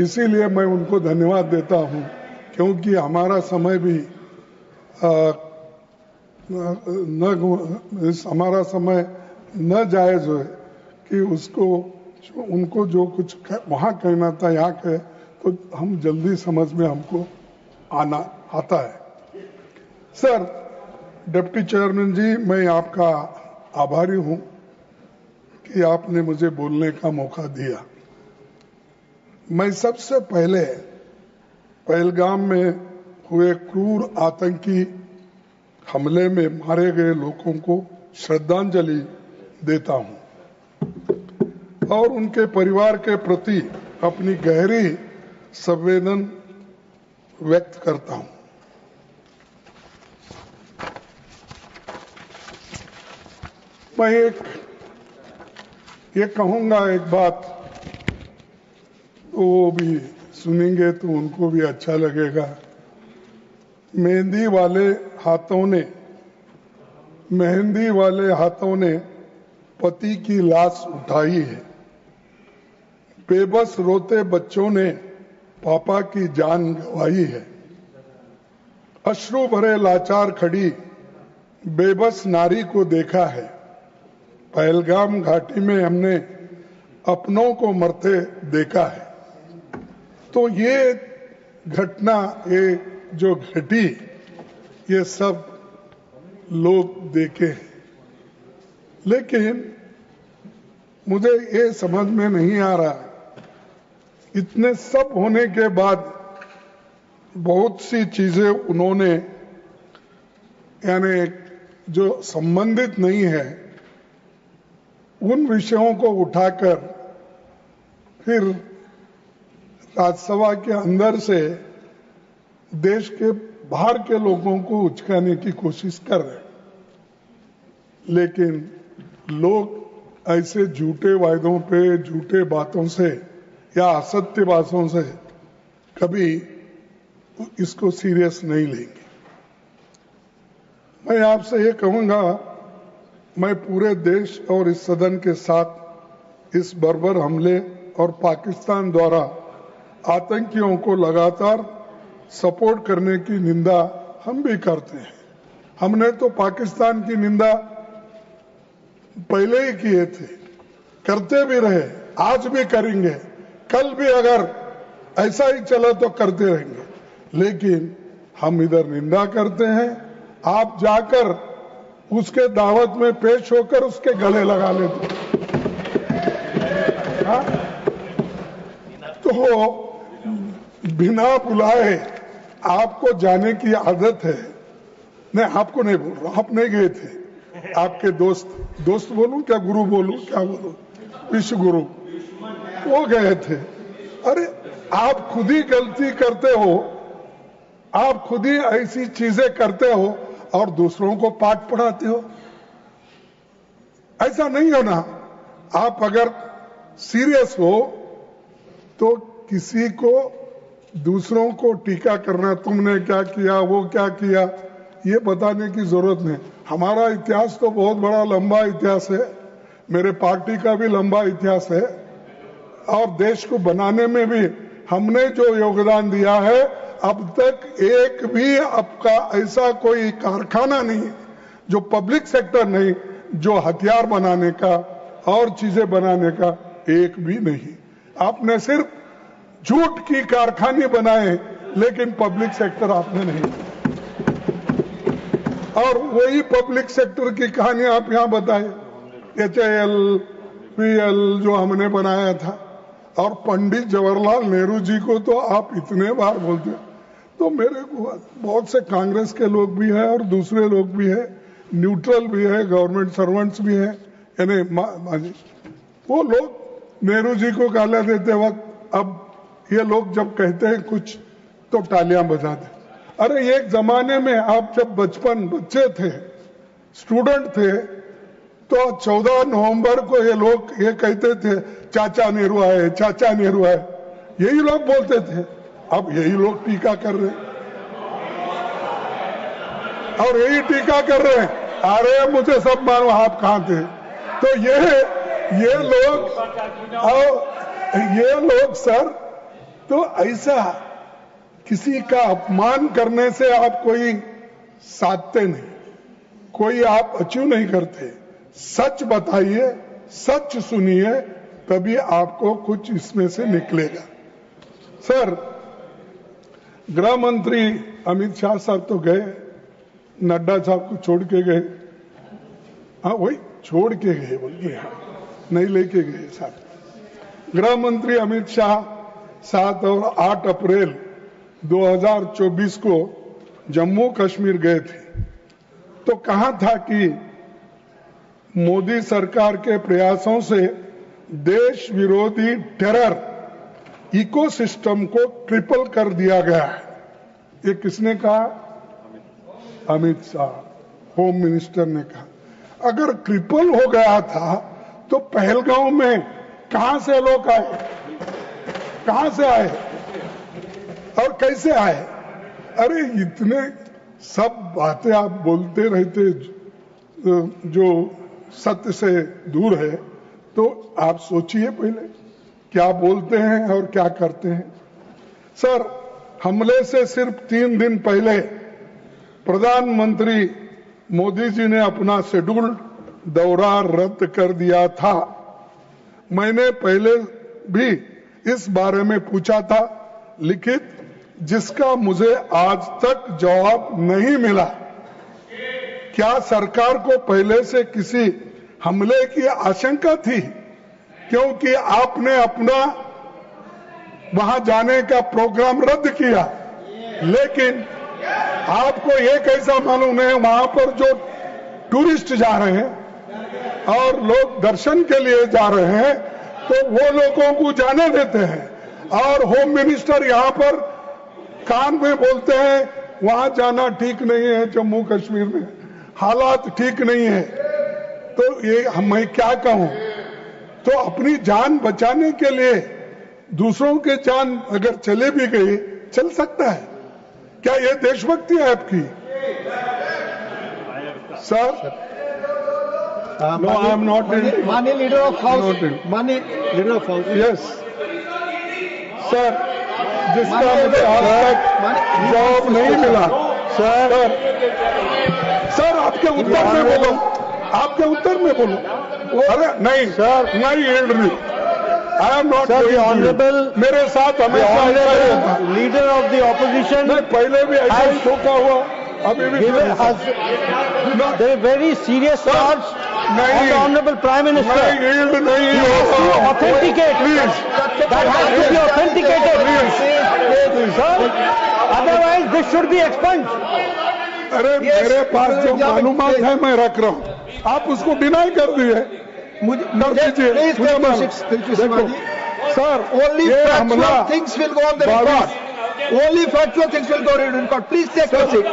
इसीलिए मैं उनको धन्यवाद देता हूं, क्योंकि हमारा समय भी हमारा समय न जायज हो कि उसको उनको जो कुछ वहां कहना था यहाँ कहे, तो हम जल्दी समझ में हमको आना आता है। सर, डिप्टी चेयरमैन जी, मैं आपका आभारी हूं कि आपने मुझे बोलने का मौका दिया। मैं सबसे पहले पहलगाम में हुए क्रूर आतंकी हमले में मारे गए लोगों को श्रद्धांजलि देता हूं और उनके परिवार के प्रति अपनी गहरी संवेदना व्यक्त करता हूं। मैं ये कहूंगा एक बात, वो भी सुनेंगे तो उनको भी अच्छा लगेगा। मेहंदी वाले हाथों ने पति की लाश उठाई है। बेबस रोते बच्चों ने पापा की जान गंवाई है। अश्रु भरे लाचार खड़ी बेबस नारी को देखा है। पहलगाम घाटी में हमने अपनों को मरते देखा है। तो ये घटना, ये जो घटी, ये सब लोग देखे हैं, लेकिन मुझे ये समझ में नहीं आ रहा, इतने सब होने के बाद बहुत सी चीजें उन्होंने, यानी जो संबंधित नहीं है, उन विषयों को उठाकर फिर राज्यसभा के अंदर से देश के बाहर के लोगों को उचकाने की कोशिश कर रहे हैं। लेकिन लोग ऐसे झूठे वायदों पे, झूठे बातों से या असत्य बातों से कभी इसको सीरियस नहीं लेंगे। मैं आपसे ये कहूंगा, मैं पूरे देश और इस सदन के साथ इस बर्बर हमले और पाकिस्तान द्वारा आतंकियों को लगातार सपोर्ट करने की निंदा हम भी करते हैं। हमने तो पाकिस्तान की निंदा पहले ही किए थे, करते भी रहे, आज भी करेंगे, कल भी अगर ऐसा ही चला तो करते रहेंगे। लेकिन हम इधर निंदा करते हैं, आप जाकर उसके दावत में पेश होकर उसके गले लगा लेते। तो बिना बुलाए आपको जाने की आदत है। नहीं, आपको नहीं बोल रहा, आप नहीं गए थे, आपके दोस्त बोलूं क्या, गुरु बोलूं क्या बोलूं, विश्व गुरु, वो गए थे। अरे आप खुद ही गलती करते हो, आप खुद ही ऐसी चीजें करते हो और दूसरों को पाठ पढ़ाते हो। ऐसा नहीं होना। आप अगर सीरियस हो तो किसी को, दूसरों को टीका करना, तुमने क्या किया, वो क्या किया, ये बताने की जरूरत नहीं। हमारा इतिहास तो बहुत बड़ा लंबा इतिहास है, मेरे पार्टी का भी लंबा इतिहास है, और देश को बनाने में भी हमने जो योगदान दिया है, अब तक एक भी आपका ऐसा कोई कारखाना नहीं, जो पब्लिक सेक्टर नहीं, जो हथियार बनाने का और चीजें बनाने का एक भी नहीं। आपने सिर्फ झूठ की कारखाने बनाए, लेकिन पब्लिक सेक्टर आपने नहीं। और वही पब्लिक सेक्टर की कहानी आप यहां बताए, HAL, PL जो हमने बनाया था, और पंडित जवाहरलाल नेहरू जी को तो आप इतने बार बोलते हैं। तो मेरे को बहुत से कांग्रेस के लोग भी हैं और दूसरे लोग भी हैं, न्यूट्रल भी है, गवर्नमेंट सर्वेंट्स भी हैं, यानी वो लोग नेहरू जी को गाला देते वक्त, अब ये लोग जब कहते हैं कुछ तो तालियां बजाते। अरे एक जमाने में आप जब बच्चे थे, स्टूडेंट थे, तो 14 नवंबर को ये लोग ये कहते थे, चाचा नेहरू आए, चाचा नेहरू आए, यही लोग बोलते थे। अब यही लोग टीका कर रहे हैं और यही टीका कर रहे हैं, अरे मुझे सब मानो आप कहां थे। तो ये लोग सर, तो ऐसा किसी का अपमान करने से आप कोई साधते नहीं, कोई आप अचीव नहीं करते। सच बताइए, सच सुनिए, तभी आपको कुछ इसमें से निकलेगा। सर, गृह मंत्री अमित शाह साहब तो गए, नड्डा साहब को छोड़ के गए। हाँ, वही छोड़ के गए बोलिए, नहीं लेके गए साहब। गृह मंत्री अमित शाह 7 और 8 अप्रैल 2024 को जम्मू कश्मीर गए थे, तो कहा था कि मोदी सरकार के प्रयासों से देश विरोधी टेरर इकोसिस्टम को ट्रिपल कर दिया गया है। ये किसने कहा? अमित शाह, होम मिनिस्टर ने कहा। अगर ट्रिपल हो गया था तो पहलगांव में कहां से लोग आए, कहां से आए और कैसे आए? अरे इतने सब बातें आप बोलते रहते जो सत्य से दूर है, तो आप सोचिए पहले क्या बोलते हैं और क्या करते हैं। सर, हमले से सिर्फ 3 दिन पहले प्रधानमंत्री मोदी जी ने अपना शेड्यूल्ड दौरा रद्द कर दिया था। मैंने पहले भी इस बारे में पूछा था लिखित, जिसका मुझे आज तक जवाब नहीं मिला। क्या सरकार को पहले से किसी हमले की आशंका थी? क्योंकि आपने अपना वहां जाने का प्रोग्राम रद्द किया, लेकिन आपको ये कैसा मालूम है वहां पर जो टूरिस्ट जा रहे हैं और लोग दर्शन के लिए जा रहे हैं, तो वो लोगों को जाने देते हैं, और होम मिनिस्टर यहां पर कान में बोलते हैं वहां जाना ठीक नहीं है, जम्मू कश्मीर में हालात ठीक नहीं है। तो ये मैं क्या कहूं? तो अपनी जान बचाने के लिए दूसरों के जान अगर चले भी गए, चल सकता है क्या? ये देशभक्ति है आपकी? Sir, no, I am not in. Mani leader of house. Mani leader of house. Yes, sir, जिसका मुझे आज तक जवाब नहीं मिला। सर, आपके उत्तर में बोलो, आपके उत्तर में बोलो। अरे नहीं सर, नहीं एंड नहीं। I am not honourable. मेरे साथ हमेशा लीडर ऑफ द ऑपोजिशन। नहीं, पहले भी ऐसा ही शोका हुआ, अभी भी वेरी सीरियस चार्ज नहीं, ऑनरेबल प्राइम मिनिस्टर नहीं authenticate please, that has to be authenticated please sir, otherwise this should be expunged. अरे मेरे पास जो मालूमात है मैं रख रहा हूँ, आप उसको डिनाई कर दिए। Sir, only factual things will go on the record. Only factual things will go on the record. Please take your seat.